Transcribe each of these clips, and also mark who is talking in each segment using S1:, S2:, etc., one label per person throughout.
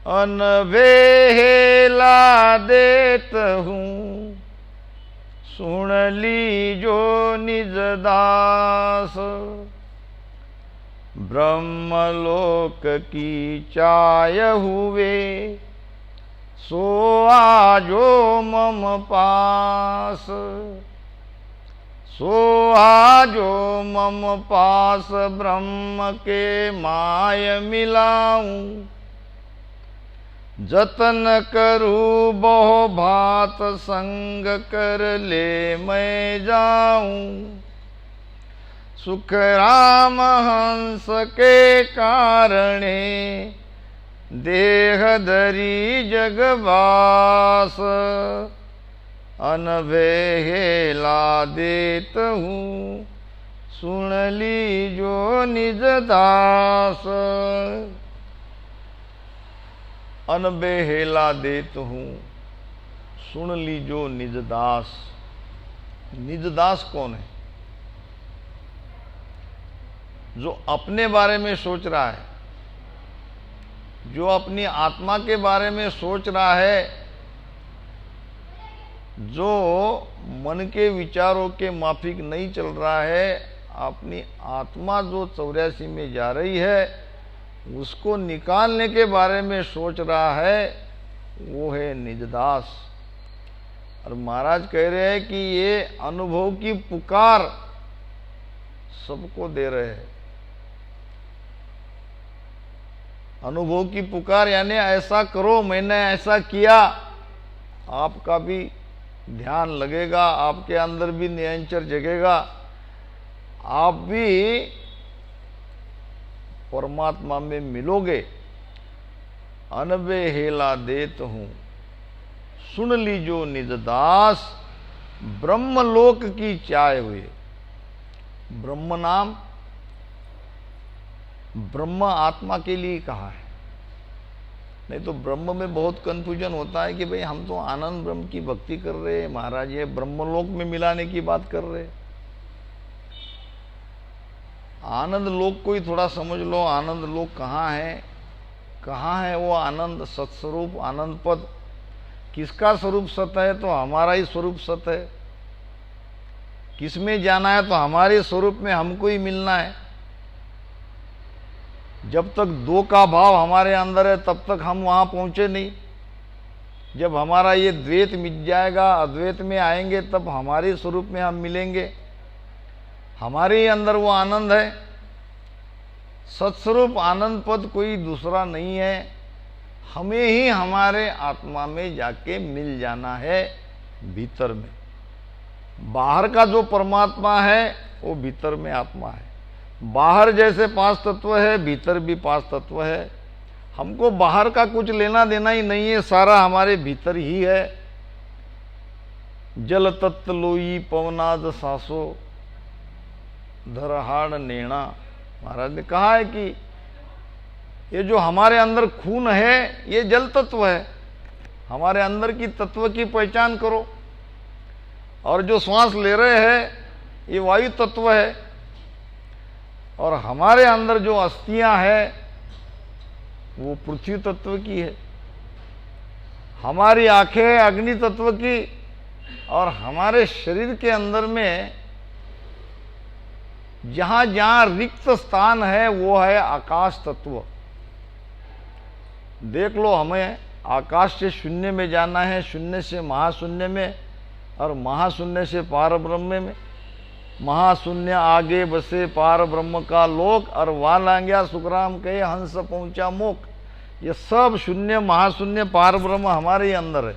S1: अनबेला देत हूँ, सुन लीजो निज दास। ब्रह्मलोक की चाय हुए, सो आजो मम पास। सो आजो मम पास, ब्रह्म के माय मिलाऊं। जतन करूँ बहु भात, संग कर ले मैं जाऊं। सुख राम हंस के कारणे, देह धरी जगवास। अनबेला देत हूँ, सुन लीजो निज दास। अनबेला देत हूँ, सुन लीजो निज दास। निज दास कौन है? जो अपने बारे में सोच रहा है, जो अपनी आत्मा के बारे में सोच रहा है, जो मन के विचारों के माफिक नहीं चल रहा है, अपनी आत्मा जो 84 में जा रही है, उसको निकालने के बारे में सोच रहा है, वो है निजदास। और महाराज कह रहे हैं कि ये अनुभव की पुकार सबको दे रहे हैं। अनुभव की पुकार यानी ऐसा करो, मैंने ऐसा किया, आपका भी ध्यान लगेगा, आपके अंदर भी निरंतर जगेगा, आप भी परमात्मा में मिलोगे। अनबेला देत हूँ, सुन लीजो निज दास। ब्रह्मलोक की चाय हुए। ब्रह्म नाम ब्रह्म आत्मा के लिए कहा है। नहीं तो ब्रह्म में बहुत कंफ्यूजन होता है कि भाई हम तो आनंद ब्रह्म की भक्ति कर रहे हैं, महाराज ये ब्रह्मलोक में मिलाने की बात कर रहे हैं। आनंद लोक को ही थोड़ा समझ लो। आनंद लोक कहाँ है? कहाँ है वो आनंद सत्स्वरूप आनंद पद? किसका स्वरूप सत है? तो हमारा ही स्वरूप सत है। किसमें जाना है? तो हमारे स्वरूप में हमको ही मिलना है। जब तक दो का भाव हमारे अंदर है तब तक हम वहां पहुंचे नहीं। जब हमारा ये द्वैत मिट जाएगा, अद्वैत में आएंगे, तब हमारे स्वरूप में हम मिलेंगे। हमारे ही अंदर वो आनंद है। सत्स्वरूप आनंद पद कोई दूसरा नहीं है। हमें ही हमारे आत्मा में जाके मिल जाना है, भीतर में। बाहर का जो परमात्मा है वो भीतर में आत्मा है। बाहर जैसे 5 तत्व है, भीतर भी 5 तत्व है। हमको बाहर का कुछ लेना देना ही नहीं है, सारा हमारे भीतर ही है। जल तत्व लोई पवनाद सासो, धरहाड़ नेणा। महाराज ने कहा है कि ये जो हमारे अंदर खून है ये जल तत्व है। हमारे अंदर की तत्व की पहचान करो। और जो श्वास ले रहे हैं ये वायु तत्व है। और हमारे अंदर जो अस्थियां हैं वो पृथ्वी तत्व की है। हमारी आंखें अग्नि तत्व की। और हमारे शरीर के अंदर में जहां जहां रिक्त स्थान है वो है आकाश तत्व। देख लो, हमें आकाश से शून्य में जाना है, शून्य से महाशून्य में, और महाशून्य से पार ब्रह्म में। महाशून्य आगे बसे पार ब्रह्म का लोक, और वालांग्या सुखराम कहे हंस पहुंचा मोक। ये सब शून्य महाशून्य पार ब्रह्म हमारे ही अंदर है।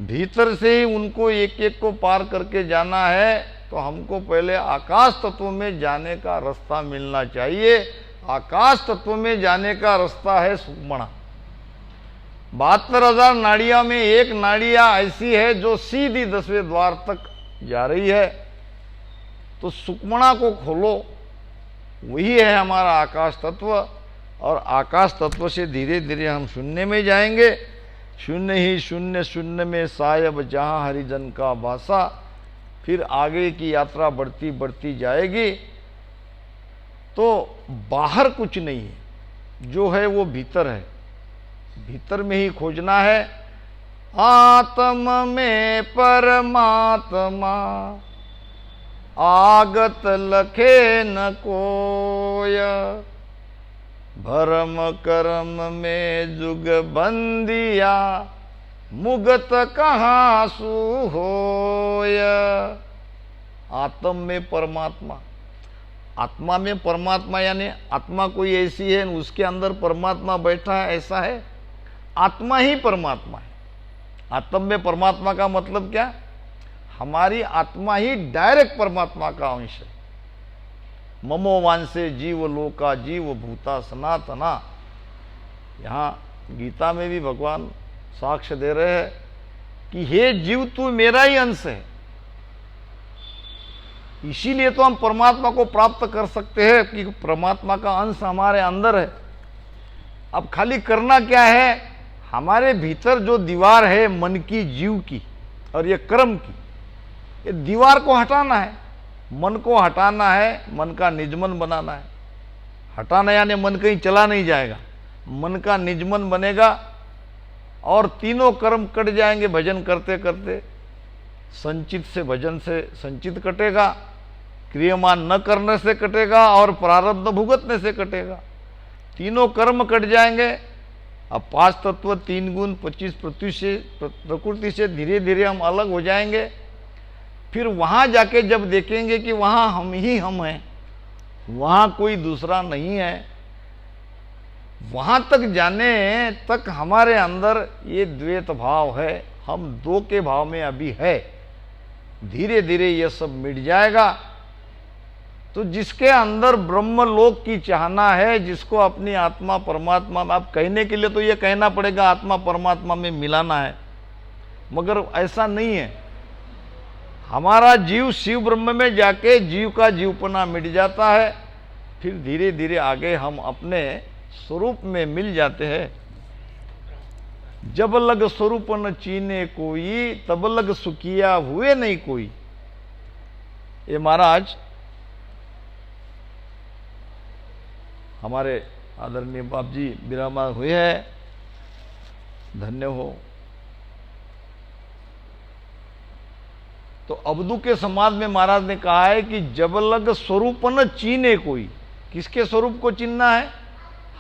S1: भीतर से ही उनको एक एक को पार करके जाना है। तो हमको पहले आकाश तत्व में जाने का रास्ता मिलना चाहिए। आकाश तत्व में जाने का रास्ता है सुषुम्ना। 72,000 नाड़ियां में एक नाड़ियां ऐसी है जो सीधी 10वें द्वार तक जा रही है। तो सुषुम्ना को खोलो, वही है हमारा आकाश तत्व। और आकाश तत्व से धीरे धीरे हम शून्य में जाएंगे। शून्य ही शून्य, शून्य में सायब जहां हरिजन का वासा। फिर आगे की यात्रा बढ़ती बढ़ती जाएगी। तो बाहर कुछ नहीं है, जो है वो भीतर है। भीतर में ही खोजना है। आत्म में परमात्मा आगत लखे न कोय, भरम कर्म में जुग बंदिया मुगत कहाँ सु होय। आत्म में परमात्मा, आत्मा में परमात्मा यानी आत्मा कोई ऐसी है उसके अंदर परमात्मा बैठा है, ऐसा है? आत्मा ही परमात्मा है। आत्म में परमात्मा का मतलब क्या? हमारी आत्मा ही डायरेक्ट परमात्मा का अंश है। ममो वांसे जीव लोका जीव भूता सनातना। यहाँ गीता में भी भगवान साक्ष्य दे रहे हैं कि हे जीव तू मेरा ही अंश है। इसीलिए तो हम परमात्मा को प्राप्त कर सकते हैं कि परमात्मा का अंश हमारे अंदर है। अब खाली करना क्या है? हमारे भीतर जो दीवार है मन की, जीव की और ये कर्म की, ये दीवार को हटाना है। मन को हटाना है, मन का निजमन बनाना है। हटाना यानी मन कहीं चला नहीं जाएगा, मन का निजमन बनेगा और तीनों कर्म कट जाएंगे भजन करते करते। संचित से भजन से संचित कटेगा, क्रियमान न करने से कटेगा और प्रारब्ध भुगतने से कटेगा। तीनों कर्म कट जाएंगे। अब 5 तत्व 3 गुण 25 प्रकृति से धीरे धीरे हम अलग हो जाएंगे। फिर वहां जाके जब देखेंगे कि वहां हम ही हम हैं, वहां कोई दूसरा नहीं है, वहां तक जाने तक हमारे अंदर ये द्वैत भाव है, हम दो के भाव में अभी है। धीरे धीरे ये सब मिट जाएगा। तो जिसके अंदर ब्रह्मलोक की चाहना है, जिसको अपनी आत्मा परमात्मा में, आप कहने के लिए तो ये कहना पड़ेगा आत्मा परमात्मा में मिलाना है, मगर ऐसा नहीं है। हमारा जीव शिव ब्रह्म में जाके जीव का जीवपना मिट जाता है। फिर धीरे धीरे आगे हम अपने स्वरूप में मिल जाते हैं। जब लग स्वरूप न चीने कोई, तब लग सुखिया हुए नहीं कोई। ये महाराज हमारे आदरणीय बाप जी विराजमान हुए हैं, धन्य हो। तो अवधू के समाज में महाराज ने कहा है कि जब लग स्वरूप न चीने कोई। किसके स्वरूप को चिन्हना है?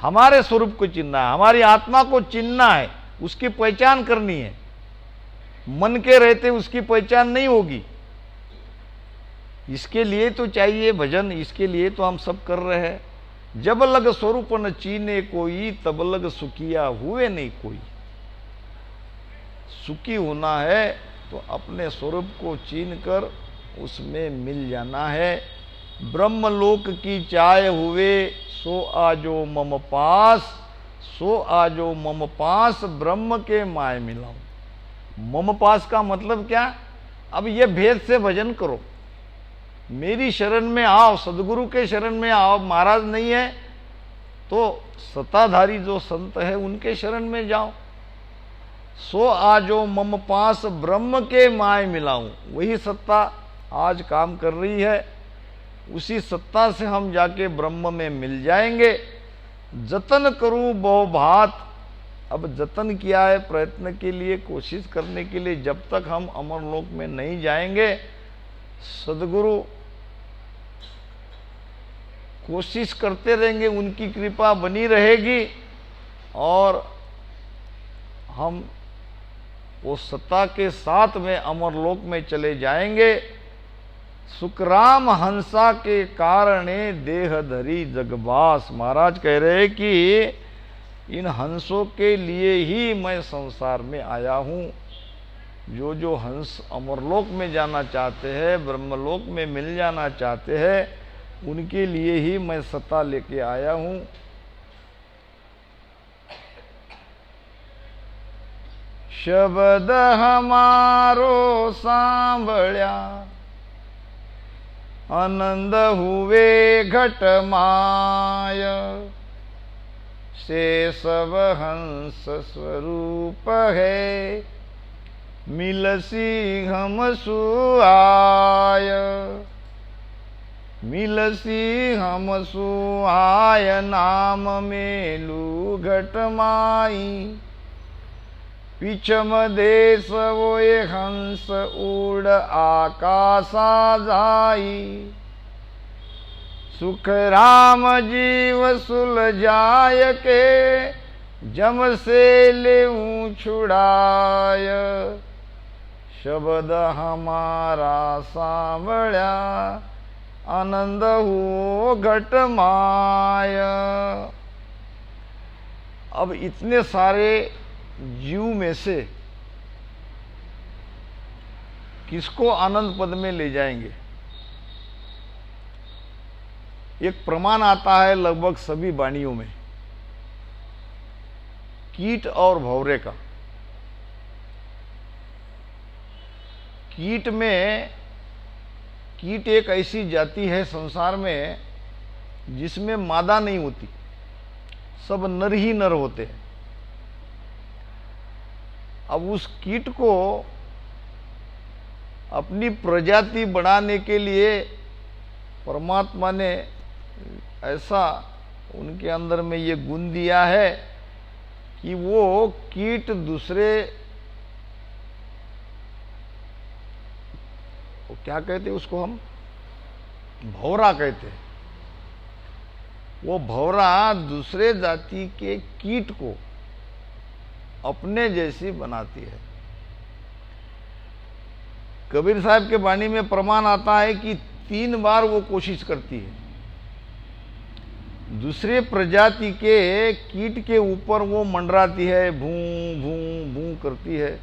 S1: हमारे स्वरूप को चिन्हना है, हमारी आत्मा को चिन्हना है, उसकी पहचान करनी है। मन के रहते उसकी पहचान नहीं होगी। इसके लिए तो चाहिए भजन, इसके लिए तो हम सब कर रहे हैं। जब लग स्वरूप न चीने कोई, तब लग सुखिया हुए नहीं कोई। सुखी होना है तो अपने स्वरूप को चीन कर उसमें मिल जाना है। ब्रह्मलोक की चाय हुए सो आजो मम पास, सो आजो मम पास ब्रह्म के माय मिलाऊं। मम पास का मतलब क्या? अब ये भेद से भजन करो, मेरी शरण में आओ, सदगुरु के शरण में आओ। महाराज नहीं है तो सत्ताधारी जो संत है उनके शरण में जाओ। सो आजो मम पास ब्रह्म के माय मिलाऊं। वही सत्ता आज काम कर रही है, उसी सत्ता से हम जाके ब्रह्म में मिल जाएंगे। जतन करूं बहु भात। अब जतन किया है प्रयत्न के लिए, कोशिश करने के लिए। जब तक हम अमरलोक में नहीं जाएंगे, सदगुरु कोशिश करते रहेंगे, उनकी कृपा बनी रहेगी और हम वो सत्ता के साथ में अमरलोक में चले जाएंगे। सुखराम हंसा के कारणे देह धरी जगबास। महाराज कह रहे कि इन हंसों के लिए ही मैं संसार में आया हूँ। जो हंस अमरलोक में जाना चाहते हैं, ब्रह्मलोक में मिल जाना चाहते हैं, उनके लिए ही मैं सत्ता लेके आया हूँ। शब्द हमारो सांभळ्या, आनंद हुए घट माय। से सब हंस स्वरूप है, मिलसी हम सुआय। मिलसी हम सुहाय नाम मेलू घट माई। पिछम देश वोए हंस उड़ आकाशा जाई। सुख राम जीव सुलझाय के जम से लेऊं छुड़ाय। शब्द हमारा सांवळ्या आनंद हो घट माय। अब इतने सारे जीव में से किसको आनंद पद में ले जाएंगे? एक प्रमाण आता है लगभग सभी वाणियों में, कीट और भंवरे का। कीट एक ऐसी जाति है संसार में जिसमें मादा नहीं होती, सब नर ही नर होते हैं। अब उस कीट को अपनी प्रजाति बढ़ाने के लिए परमात्मा ने ऐसा उनके अंदर में ये गुण दिया है कि वो कीट दूसरे, वो क्या कहते हैं उसको, हम भंवरा कहते हैं। वो भंवरा दूसरे जाति के कीट को अपने जैसी बनाती है। कबीर साहब के वाणी में प्रमाण आता है कि 3 बार वो कोशिश करती है, दूसरे प्रजाति के कीट के ऊपर वो मंडराती है, भूं भूं भूं करती है।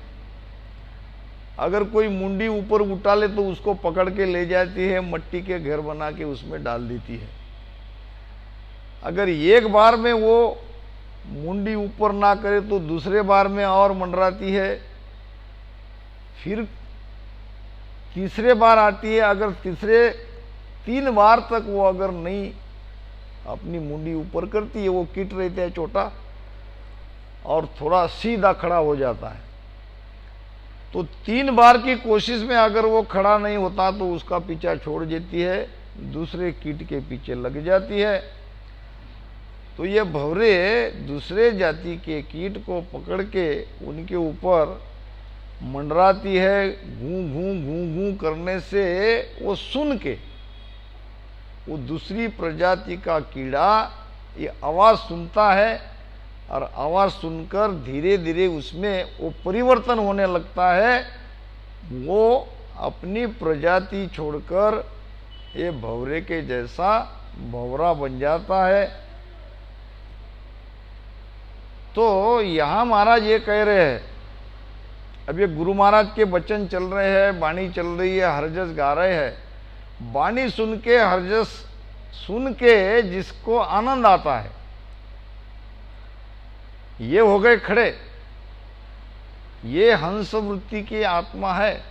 S1: अगर कोई मुंडी ऊपर उठा ले तो उसको पकड़ के ले जाती है, मट्टी के घर बना के उसमें डाल देती है। अगर एक बार में वो मुंडी ऊपर ना करे तो दूसरे बार में और मंडराती है, फिर तीसरे बार आती है। अगर तीसरे 3 बार तक वो अगर नहीं अपनी मुंडी ऊपर करती है, वो कीट रहता है छोटा और थोड़ा सीधा खड़ा हो जाता है। तो 3 बार की कोशिश में अगर वो खड़ा नहीं होता तो उसका पीछा छोड़ देती है, दूसरे कीट के पीछे लग जाती है। तो ये भंवरे दूसरे जाति के कीट को पकड़ के उनके ऊपर मंडराती है। घूं घूं घूं घूं करने से वो सुन के, वो दूसरी प्रजाति का कीड़ा ये आवाज सुनता है और आवाज सुनकर धीरे धीरे उसमें वो परिवर्तन होने लगता है। वो अपनी प्रजाति छोड़कर ये भंवरे के जैसा भंवरा बन जाता है। तो यहां महाराज ये कह रहे हैं, अब ये गुरु महाराज के वचन चल रहे हैं, वाणी चल रही है, हरजस गा रहे हैं। वाणी सुन के, हरजस सुन के जिसको आनंद आता है, ये हो गए खड़े, ये हंस वृत्ति की आत्मा है।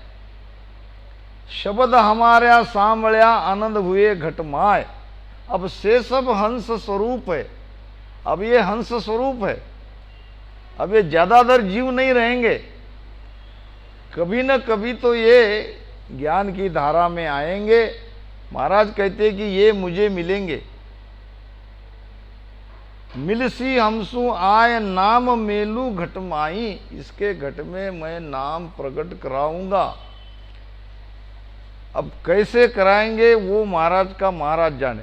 S1: शब्द हमारा सांवळ्या आनंद हुए घटमाय। अब से सब हंस स्वरूप है, अब ये हंस स्वरूप है। अब ये ज्यादातर जीव नहीं रहेंगे, कभी न कभी तो ये ज्ञान की धारा में आएंगे। महाराज कहते हैं कि ये मुझे मिलेंगे। मिलसी हमसु आय नाम मेलू घट माई। इसके घट में मैं नाम प्रकट कराऊंगा। अब कैसे कराएंगे वो महाराज का महाराज जाने।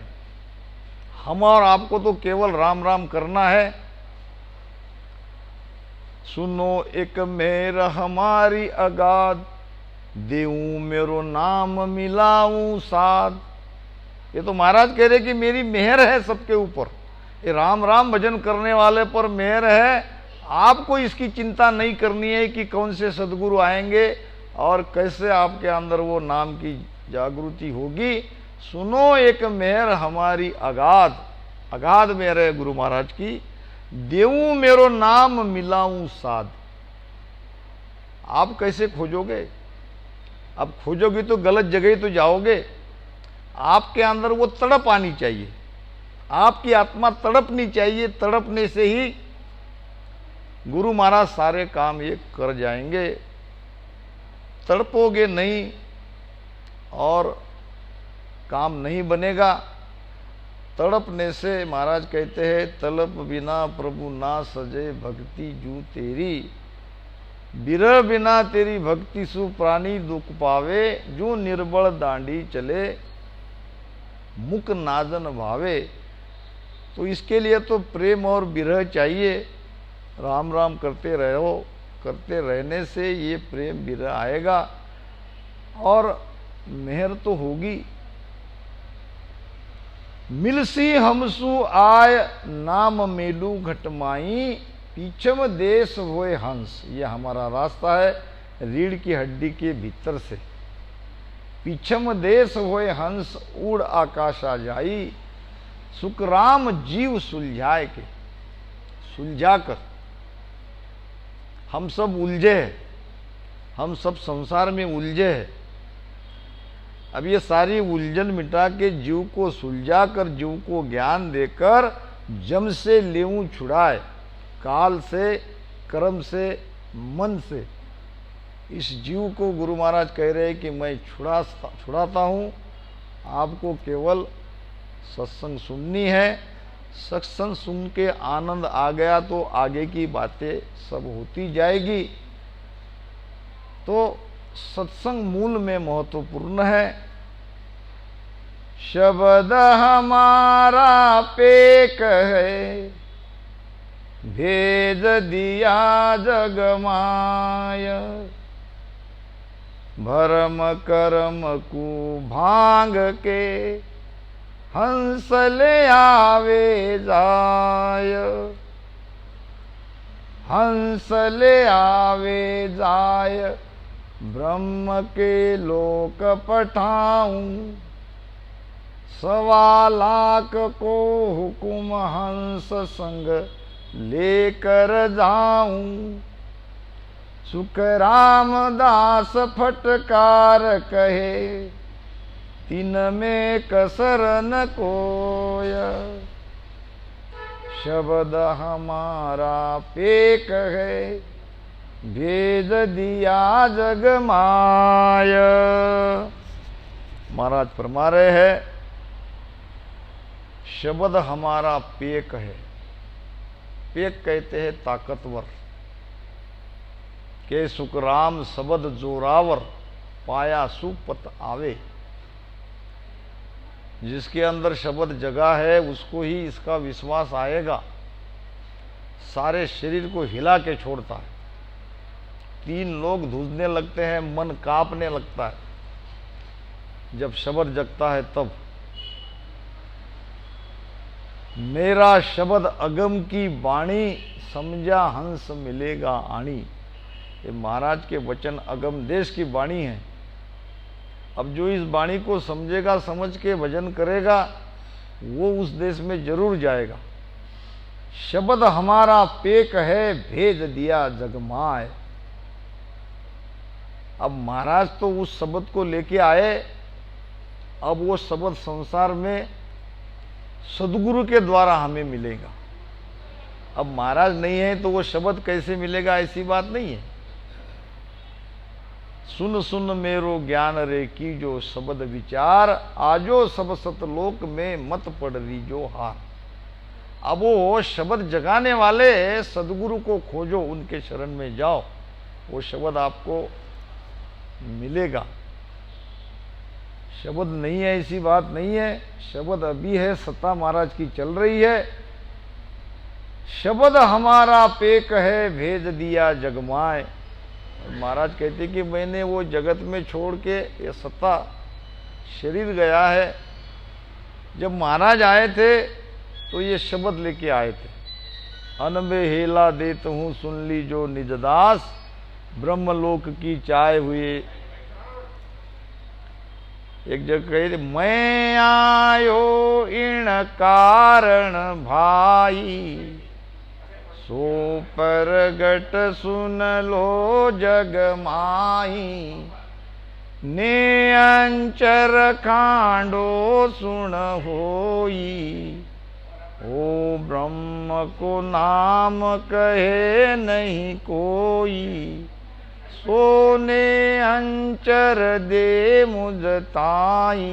S1: हम और आपको तो केवल राम राम करना है। सुनो एक मेर हमारी अगाध, देऊं मेरो नाम मिलाऊं साध। ये तो महाराज कह रहे कि मेरी मेहर है सबके ऊपर, ये राम राम भजन करने वाले पर मेहर है। आपको इसकी चिंता नहीं करनी है कि कौन से सदगुरु आएंगे और कैसे आपके अंदर वो नाम की जागृति होगी। सुनो एक मेहर हमारी अगाध, अगाध मेहर है गुरु महाराज की। देऊं मेरो नाम मिलाऊं साध। आप कैसे खोजोगे? आप खोजोगे तो गलत जगह तो जाओगे। आपके अंदर वो तड़प आनी चाहिए, आपकी आत्मा तड़पनी चाहिए। तड़पने से ही गुरु महाराज सारे काम ये कर जाएंगे। तड़पोगे नहीं और काम नहीं बनेगा। तड़पने से महाराज कहते हैं तलप बिना प्रभु ना सजे भक्ति जू तेरी, बिरह बिना तेरी भक्ति सु प्राणी दुख पावे, जू निर्बल दांडी चले मुख नाजन भावे। तो इसके लिए तो प्रेम और विरह चाहिए। राम राम करते रहो, करते रहने से ये प्रेम विरह आएगा और मेहर तो होगी। मिलसी हमसु आय नाम मेलू घटमाई, पीछम देश होए हंस। ये हमारा रास्ता है रीढ़ की हड्डी के भीतर से। पीछम देश होए हंस उड़ आकाश आ जाई, सुखराम जीव सुलझाए के। सुलझा कर हम सब उलझे हैं, हम सब संसार में उलझे हैं। अब ये सारी उलझन मिटा के जीव को सुलझा कर, जीव को ज्ञान देकर जम से लेऊं छुड़ाए, काल से, कर्म से, मन से। इस जीव को गुरु महाराज कह रहे हैं कि मैं छुड़ाता हूँ। आपको केवल सत्संग सुननी है। सत्संग सुन के आनंद आ गया तो आगे की बातें सब होती जाएगी। तो सत्संग मूल में महत्वपूर्ण है। शब्द हमारा पेक है, भेद दिया जग माया, भरम करम को भांग के, हंस ले आवे जाय, हंस ले आवे जाय, ब्रह्म के लोक पठाऊं, 1.25 लाख को हुकुम हंस संग लेकर जाऊं। सुख रामदास फटकार कहे, तीन में कसर न कोय, शब्द हमारा पेक है, भेज दिया जग माय। महाराज फरमा रहे हैं शब्द हमारा पेक है। पेक कहते हैं ताकतवर। के सुखराम शब्द जोरावर, पाया सुपत आवे। जिसके अंदर शब्द जगा है उसको ही इसका विश्वास आएगा। सारे शरीर को हिला के छोड़ता है। 3 लोग धुजने लगते हैं, मन कांपने लगता है जब शब्द जगता है तब। मेरा शब्द अगम की वाणी, समझा हंस मिलेगा आणी। ये महाराज के वचन अगम देश की वाणी है। अब जो इस वाणी को समझेगा, समझ के भजन करेगा, वो उस देश में जरूर जाएगा। शब्द हमारा पेक है, भेज दिया जगमाए। अब महाराज तो उस शब्द को लेके आए। अब वो शब्द संसार में सदगुरु के द्वारा हमें मिलेगा। अब महाराज नहीं है तो वो शब्द कैसे मिलेगा, ऐसी बात नहीं है। सुन सुन मेरो ज्ञान रे की जो शब्द विचार, आजो सब सतलोक में मत पड़ रही जो हार। अब वो शब्द जगाने वाले सदगुरु को खोजो, उनके शरण में जाओ, वो शब्द आपको मिलेगा। शब्द नहीं है ऐसी बात नहीं है। शब्द अभी है, सत्ता महाराज की चल रही है। शब्द हमारा पेक है, भेज दिया जगमाए। महाराज कहते कि मैंने वो जगत में छोड़ के ये सत्ता शरीर गया है। जब महाराज आए थे तो ये शब्द लेके आए थे। अनबे हेला देत हूँ सुन ली जो निजदास, ब्रह्मलोक की चाय हुए। एक जगह कहे मैं आयो इन कारण भाई, सो परगट सुन लो जग माई। ने अंचर खांडो सुन होई, ओ ब्रह्म को नाम कहे नहीं कोई। सोने अंचर दे मुझ ताई,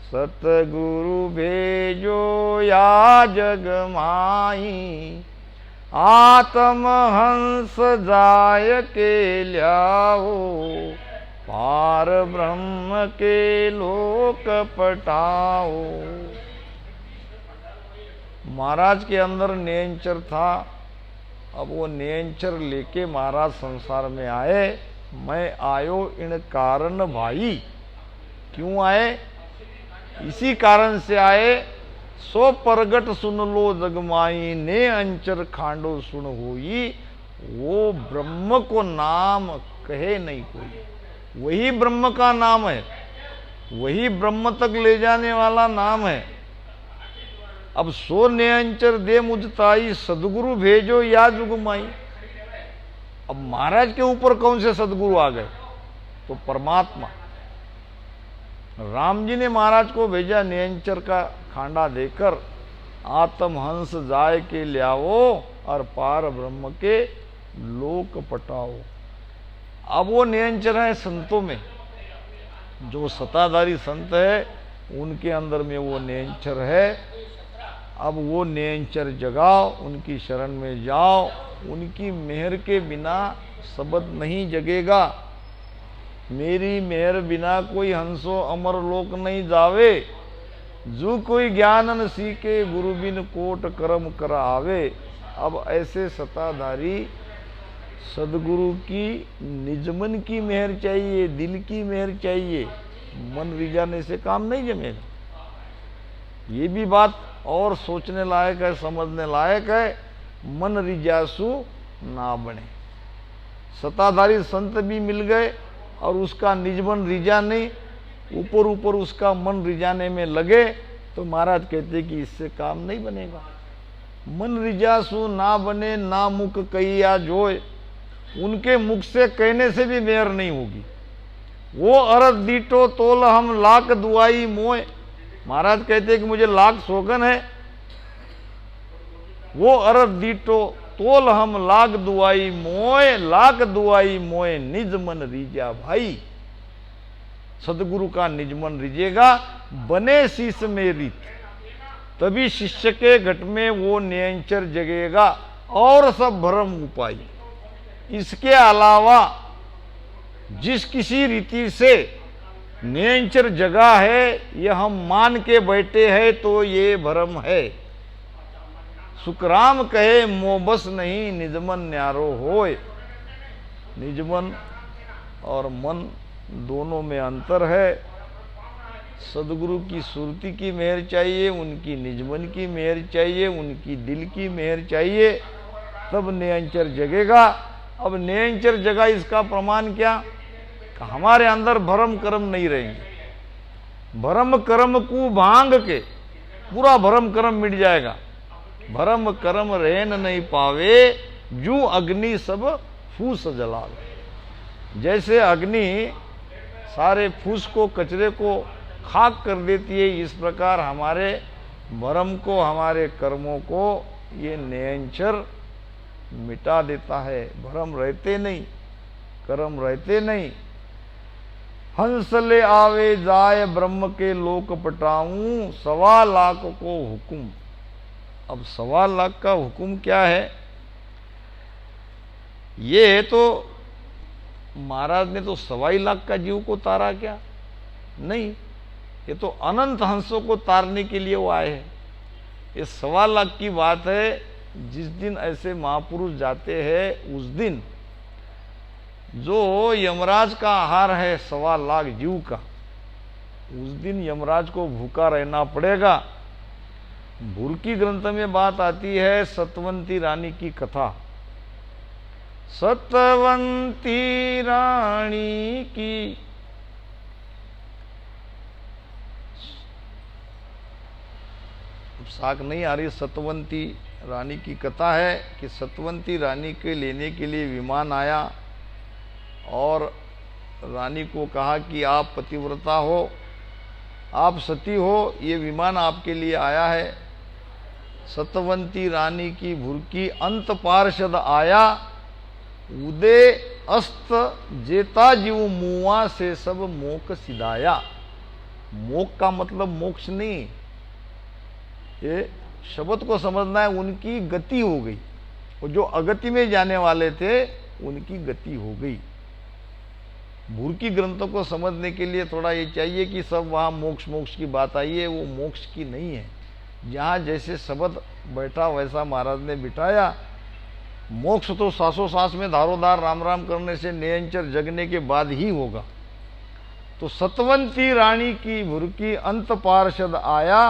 S1: सतगुरु भेजो या जग माई, आत्म हंस जाय के ल्याओ, पार ब्रह्म के लोक पटाओ। महाराज के अंदर नियंचर था। अब वो नियंचर लेके महाराज संसार में आए। मैं आयो इन कारण भाई। क्यों आए? इसी कारण से आए। सो परगट सुन लो जगमाई, ने अंचर खांडो सुन होई। वो ब्रह्म को नाम कहे नहीं कोई। वही ब्रह्म का नाम है, वही ब्रह्म तक ले जाने वाला नाम है। अब सो नियंचर दे मुझताई, सदगुरु भेजो या जुगमाई। अब महाराज के ऊपर कौन से सदगुरु आ गए? तो परमात्मा। राम जी ने महाराज को भेजा नियंचर का खांडा देकर, आत्म हंस जाय के ल्याओ और पार ब्रह्म के लोक पटाओ। अब वो नियंचर है संतों में, जो सताधारी संत है उनके अंदर में वो नियंचर है। अब वो नियंचर जगाओ, उनकी शरण में जाओ। उनकी मेहर के बिना शब्द नहीं जगेगा। मेरी मेहर बिना कोई हंसो अमर लोक नहीं जावे। जो कोई ज्ञान न सीखे, गुरु बिन कोट कर्म कर आवे। अब ऐसे सताधारी सदगुरु की निजमन की मेहर चाहिए, दिल की मेहर चाहिए। मन रिझाने से काम नहीं जमेगा। ये भी बात और सोचने लायक है, समझने लायक है। मन रिजासु ना बने। सताधारी संत भी मिल गए और उसका निज मन रिझा नहीं, ऊपर ऊपर उसका मन रिझाने में लगे, तो महाराज कहते कि इससे काम नहीं बनेगा। मन रिजासु ना बने, ना मुख कहिया जोय। उनके मुख से कहने से भी मेहर नहीं होगी। वो अरद दीटो तोल हम लाख दुआई मोय। महाराज कहते हैं कि मुझे लाख सौगन है। वो अरद दीटो तोल हम लाख दुआई मोय, लाख दुआई मोय निज मन रिजा भाई। सदगुरु का निज मन रिजेगा, बने शीश में रीत, तभी शिष्य के घट में वो नियंचर जगेगा और सब भ्रम उपाय। इसके अलावा जिस किसी रीति से नियंचर जगा है, ये हम मान के बैठे हैं तो ये भ्रम है। सुखराम कहे मोबस नहीं, निजमन न्यारो होय। निजमन और मन दोनों में अंतर है। सदगुरु की सुरती की मेहर चाहिए, उनकी निजमन की मेहर चाहिए, उनकी दिल की मेहर चाहिए, तब नियंचर जगेगा। अब नियंचर जगा, इसका प्रमाण क्या? हमारे अंदर भरम कर्म नहीं रहेंगे। भरम कर्म को भांग के पूरा भरम कर्म मिट जाएगा। भरम कर्म रहन नहीं पावे, जू अग्नि सब फूस जलावे। जैसे अग्नि सारे फूस को, कचरे को खाक कर देती है, इस प्रकार हमारे भरम को, हमारे कर्मों को ये नियंचर मिटा देता है। भरम रहते नहीं, कर्म रहते नहीं। हंस ले आवे जाय ब्रह्म के लोक पटाऊं, 1.25 लाख को हुकुम। अब 1.25 लाख का हुकुम क्या है? ये तो महाराज ने तो 2.25 लाख का जीव को तारा क्या? नहीं, ये तो अनंत हंसों को तारने के लिए वो आए हैं। ये 1.25 लाख की बात है। जिस दिन ऐसे महापुरुष जाते हैं, उस दिन जो यमराज का आहार है 1.25 लाख जीव का, उस दिन यमराज को भूखा रहना पड़ेगा। भूल ग्रंथ में बात आती है सतवंती रानी की कथा। सतवंती रानी की साख नहीं आ रही। सतवंती रानी की कथा है कि सतवंती रानी के लेने के लिए विमान आया और रानी को कहा कि आप पतिव्रता हो, आप सती हो, ये विमान आपके लिए आया है। सतवंती रानी की भुरकी अंत पार्षद आया, उदय अस्त जेता जीव मुआ से सब मोक सिदाया। मोक्ष का मतलब मोक्ष नहीं, ये शब्द को समझना है। उनकी गति हो गई, और जो अगति में जाने वाले थे उनकी गति हो गई। भूर्की ग्रंथों को समझने के लिए थोड़ा ये चाहिए कि सब वहाँ मोक्ष मोक्ष की बात आई है, वो मोक्ष की नहीं है। जहाँ जैसे शब्द बैठा वैसा महाराज ने बिठाया। मोक्ष तो सांसों सांस में धारोदार राम राम करने से निरंतर जगने के बाद ही होगा। तो सतवंती रानी की भुरकी अंत पार्षद आया,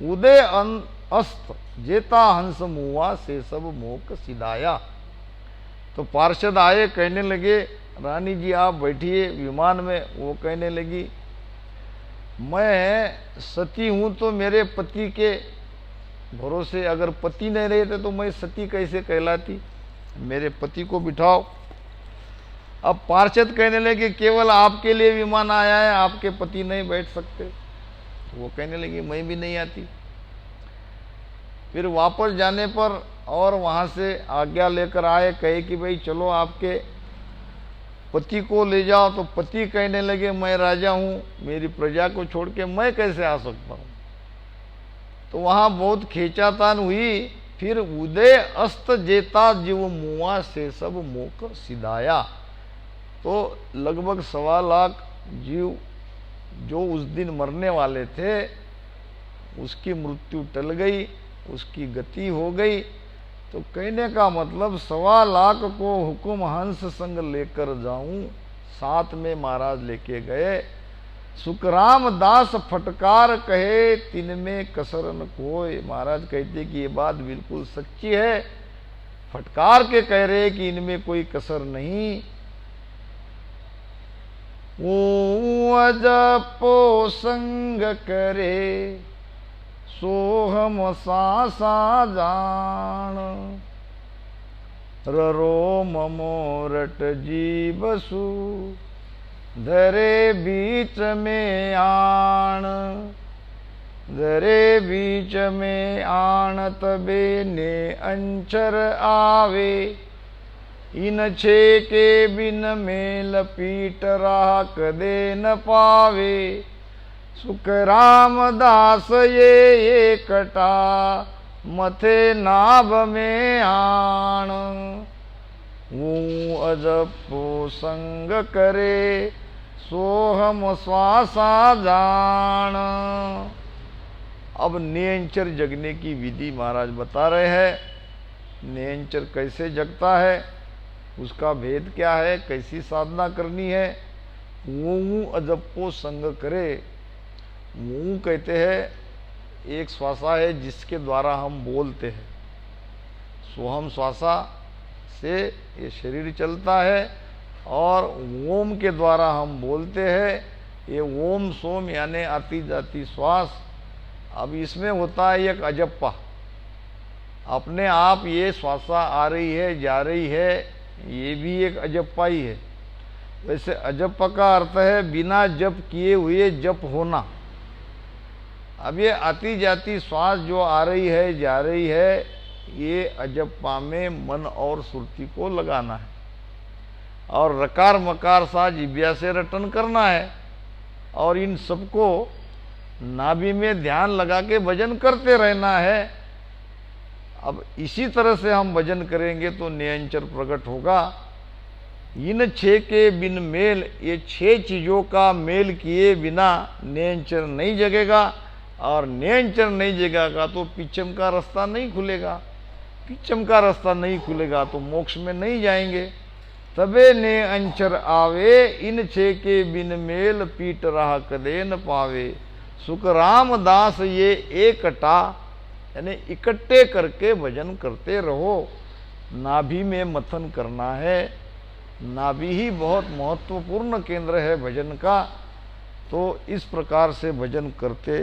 S1: उदय अस्त जेता हंस मुआ से सब मोक सिदाया। तो पार्षद आए, कहने लगे रानी जी आप बैठिए विमान में। वो कहने लगी मैं सती हूं तो मेरे पति के भरोसे, अगर पति नहीं रहते तो मैं सती कैसे कहलाती, मेरे पति को बिठाओ। अब पार्षद कहने लगे केवल आपके लिए विमान आया है, आपके पति नहीं बैठ सकते। तो वो कहने लगी मैं भी नहीं आती। फिर वापस जाने पर और वहां से आज्ञा लेकर आए, कहे कि भाई चलो आपके पति को ले जाओ। तो पति कहने लगे मैं राजा हूं, मेरी प्रजा को छोड़ के मैं कैसे आ सकता हूं। तो वहां बहुत खींचातान हुई। फिर उदय अस्त जेता जीव मुआ से सब मोक सिदाया। तो लगभग 1.25 लाख जीव जो उस दिन मरने वाले थे, उसकी मृत्यु टल गई, उसकी गति हो गई। तो कहने का मतलब 1.25 लाख को हुकुम हंस संग लेकर जाऊं, साथ में महाराज लेके गए। सुखराम दास फटकार कहे तिन में कसर न कोय। महाराज कहते कि ये बात बिल्कुल सच्ची है, फटकार के कह रहे कि इनमें कोई कसर नहीं। वो अजपो संग करे सोहम सासा जान, ररो ममोरट जीवसु धरे बीच में आण। धरे बीच में आण तबे ने अंचर आवे, इन छे के बिन मेल पीट रहा कदे न पावे। सुख रामदास ये एकटा मथे नाभ में आण। वो अजपो संग करे सोहम श्वासा जान। अब नियंचर जगने की विधि महाराज बता रहे हैं। नियंचर कैसे जगता है, उसका भेद क्या है, कैसी साधना करनी है। वो अजपो संग करे। वो कहते हैं एक श्वासा है जिसके द्वारा हम बोलते हैं। सोहम श्वासा से ये शरीर चलता है, और ओम के द्वारा हम बोलते हैं। ये ओम सोम यानी आती जाती श्वास। अब इसमें होता है एक अजप्पा, अपने आप ये श्वासा आ रही है जा रही है, ये भी एक अजप्पा ही है। वैसे अजप्पा का अर्थ है बिना जप किए हुए जप होना। अब ये आती जाती श्वास जो आ रही है जा रही है, ये अजप्पा में मन और सुरती को लगाना है, और रकार मकार सा जिब्या से रटन करना है, और इन सबको नाभि में ध्यान लगा के भजन करते रहना है। अब इसी तरह से हम भजन करेंगे तो नियंचर प्रकट होगा। इन 6 के बिन मेल, ये 6 चीजों का मेल किए बिना नियंचर नहीं जगेगा, और नियंचर नहीं जगेगा तो पिचम का रास्ता नहीं खुलेगा। पिचम का रास्ता नहीं खुलेगा तो मोक्ष में नहीं जाएंगे। तबे ने अंचर आवे, इन 6 के बिन मेल पीट रहा कदे न पावे। सुख रामदास ये एकटा, यानी इकट्ठे करके भजन करते रहो। नाभि में मथन करना है। नाभि ही बहुत महत्वपूर्ण केंद्र है भजन का। तो इस प्रकार से भजन करते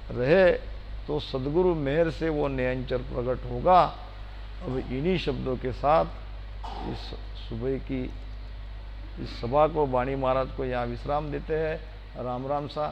S1: रहे तो सद्गुरु मेहर से वो नियंचर प्रकट होगा। अब इन्हीं शब्दों के साथ इस सुबह की इस सभा को वाणी महाराज को यहाँ विश्राम देते हैं। राम राम सा।